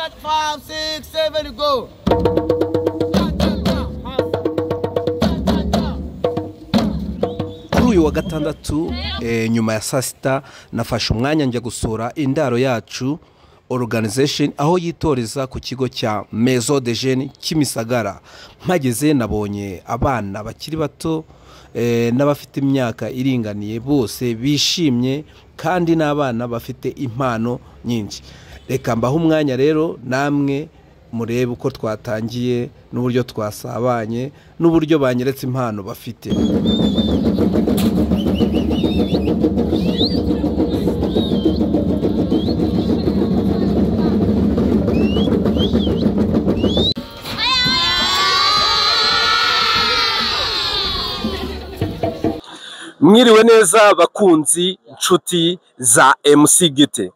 5, 6, 7, go. Kuri uyu wa gatandatu nyuma ya saa sita nafashe umwanya njya gusura indaro yacu organization aho yitoreza ku kigo cya Maison de Jeunes Kimisagara. Mpageze nabonye abana bakiri bato n'abafite imyaka iringaniye bose bishimye kandi n'abana bafite impano nyinshi. Reka mbaho umwanya rero namwe murebe uko twatangiye n'uburyo twasabanye n'uburyo banyeretse impano bafite. Mwiriwe neza bakunzi nshuti za MC Gite.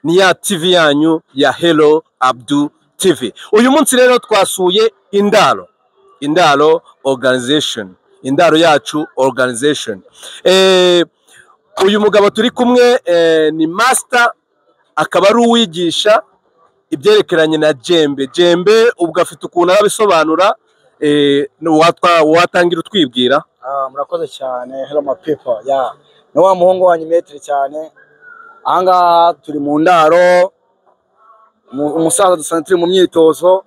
Ni ya TV yanyu ya Hello Abdu TV. Uyu munsi rero twasuye Indaro Organization. Indaro yacu Organization. Uyu mugabo turi kumwe ni Master, akaba ari uwigisha ibyerekeranye na Jembe. Jembe ubwo afite ukuntu arabisobanura, watangira utwibwira. Murakoze cyane. Hello my people. Ni wa muhungu wanyu Metre cyane. Ahanga turi mu ndaro, umusaza dusanzwe turi mu myitozo,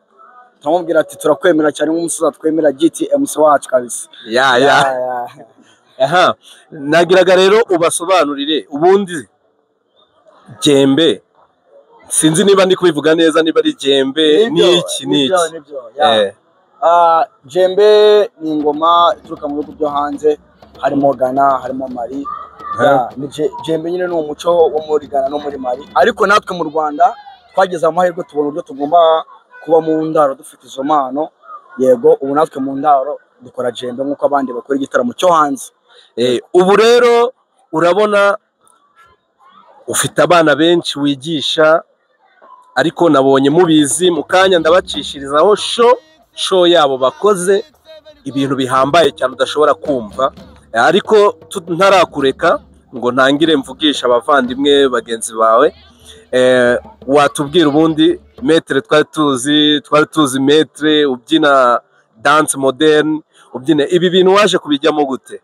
tamubwira ati turakwemera cyane nk'umusaza twemera GTMC wacu kabisa. Aha, nagiraga rero ubasobanurire ubundi Jembe. Sinzi niba ndi kubivuga neza, niba ari Jembe niki. Jembe ni ingoma ituruka mu bihugu byo hanze, harimo Ghana, harimo Mali. Jembe nyine ni umuco wo muri Ghana no muri Mali, ariko natwe mu Rwanda twageze amahirwe tubona uburyo tugomba kuba mu ndaro dufite izo mpano. Yego, ubu natwe mu ndaro dukora Jembe nk'uko abandi bakora igitaramo cyo hanze. Ubu rero urabona ufite abana benshi wigisha, ariko nabonye mubizi mu kanya ndabacishirizaho show yabo bakoze ibintu bihambaye cyane udashobora kumva, ariko ntarakureka ngo ntangire mvugisha abavandimwe bagenzi bawe. Watubwira ubundi Metre, twari tuzi Metre ubyina dance moderne, ubyina ibi bintu waje kubijyamo gute?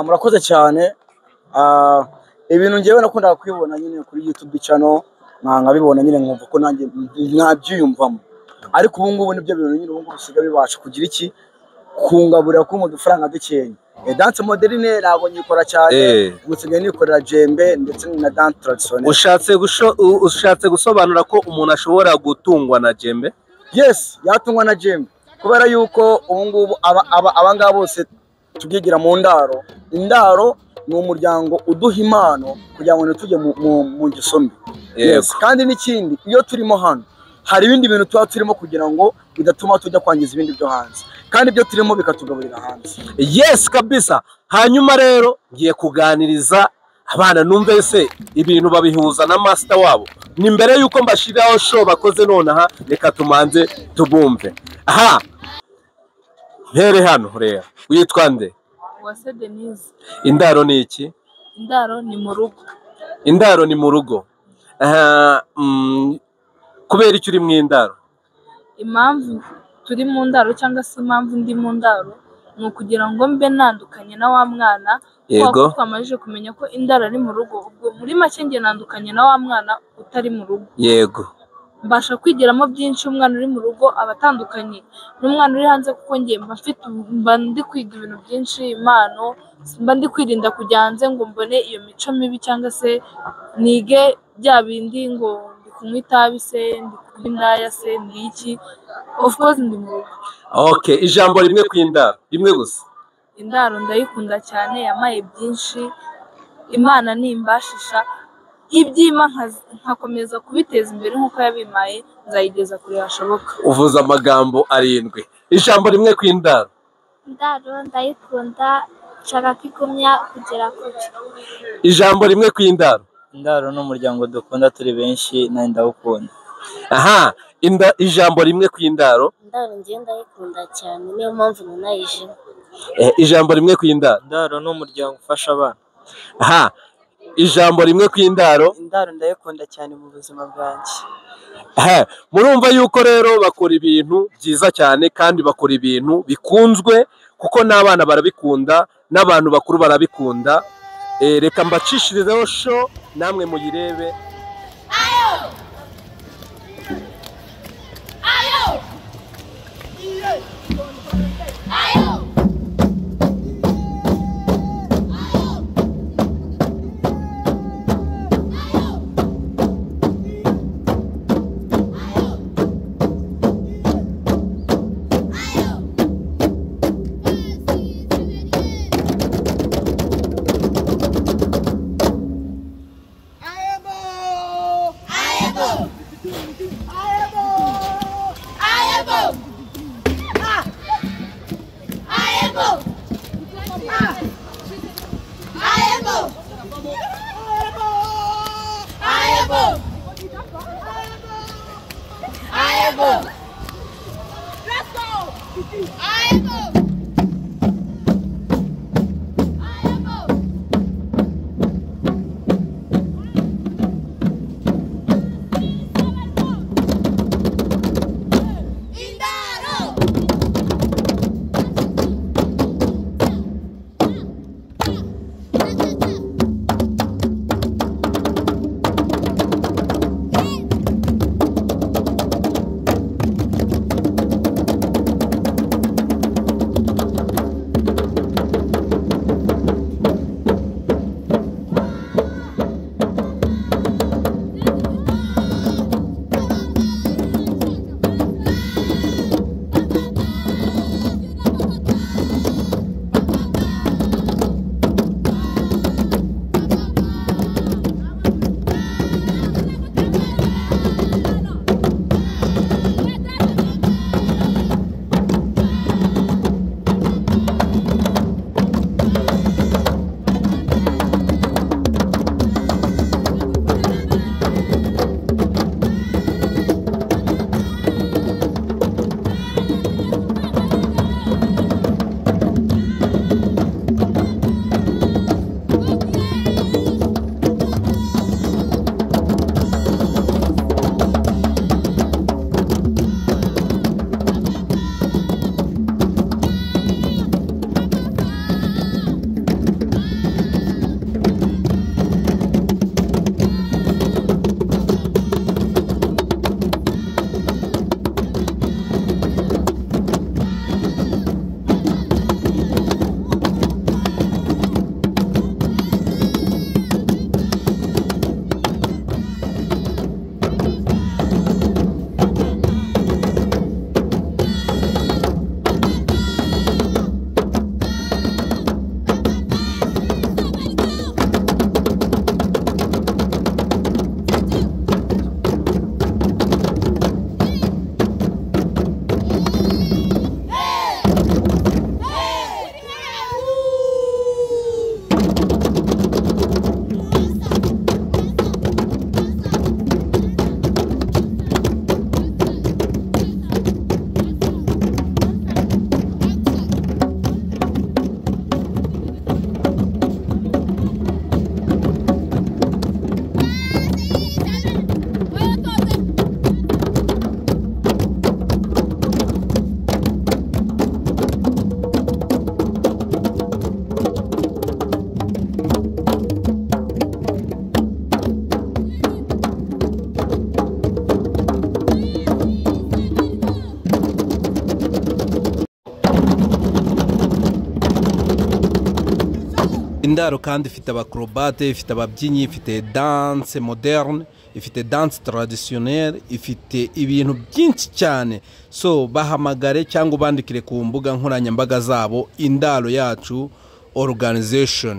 Murakoze cyane. Ibintu ngewe nakunda kwibona nyine kuri YouTube channel, nkabibona nyine nkumva ko nanjye nabyiyumvamo, ariko ubu ngubu nibyo bintu nyine ubu ngubu usiga bibasha kugira iki kungaburira ko mu dufaranga dukenye. Dance moderne ntabwo nyikora cyane, gusigaye nikorera Jembe ndetse na dance traditionnel. Ushatse gusobanura ko umuntu ashobora gutungwa na Jembe? Yes, yatungwa na Jembe kubera yuko ubu ngubu abangaba bose tubyigira mu ndaro. Indaro ni umuryango uduha impano kugira ngo tujye mu gisombe. Yes, kandi n'ikindi iyo turimo hano hari ibindi bintu tuba turimo kugira ngo bidatuma tujya kwangiza ibindi byo hanze, kandi ibyo turimo bikatugaburira hanze. Yes kabisa. Hanyuma rero ngiye kuganiriza abana numve se ibintu babihuza na master wabo. Ni mbere yuko mbashiraho show bakoze nonaha, reka tumanze tubumve. Aha, here hano rero witwa nde? Wase Denise. Indaro ni iki? Indaro ni mu rugo. Indaro ni mu rugo. Kubera icyo uri mu indaro? Impamvu turi mu ndaro cyangwa se impamvu ndi mu ndaro ni ukugira ngo mbe nandukanye na wa mwana. Yego, twamajije kumenya ko indaro ari mu rugo, ubwo muri make nge nandukanye na wa mwana utari mu rugo. Yego, mbasha kwigiramo byinshi. Umwana uri mu rugo abatandukanye n'umwana uri hanze, kuko nge mba ndi kwiga ibintu byinshi, impano, mba ndi kwirinda kujya hanze ngo mbone iyo mico mibi cyangwa se nige bya bindi ngo ndi kunywa itabi se, ndi kunywa indaya se, ndi iki. Of course ndi mu rugo. Okay, ijambo rimwe ku indaro, rimwe gusa. Indaro ndayikunda cyane, yamaye byinshi. Imana nimbashisha ibyima nkakomeza kubiteza imbere nk'uko yabimaye, nzayigeza kure hashoboka. Uvuza amagambo 7. Ijambo rimwe ku indaro. Indaro ndayikunda, nshaka kwigumya kugera kure. Ijambo rimwe ku indaro. Indaro n'umuryango dukunda turi benshi, nawe ndawukunda. Aha, ijambo rimwe ku indaro. Indaro ngiye ndayikunda cyane, niyo mpamvu nanayije. Ijambo rimwe ku indaro. Indaro n'umuryango ufasha abana. Aha, ijambo rimwe ku indaro. Indaro ndayikunda cyane mu buzima bwanjye. murumva yuko rero bakora ibintu byiza cyane kandi bakora ibintu bikunzwe kuko n'abana barabikunda n'abantu bakuru barabikunda. Reka mbacishirizeho show namwe muyirebe. Indaro kandi ifite abakrobate, ifite ababyinnyi, ifite dance moderne, ifite dance traditionnelle, ifite ibintu byinshi cyane. So bahamagare cyangwa bandikire ku mbuga nkoranyambaga zabo Indaro Yacu Organization.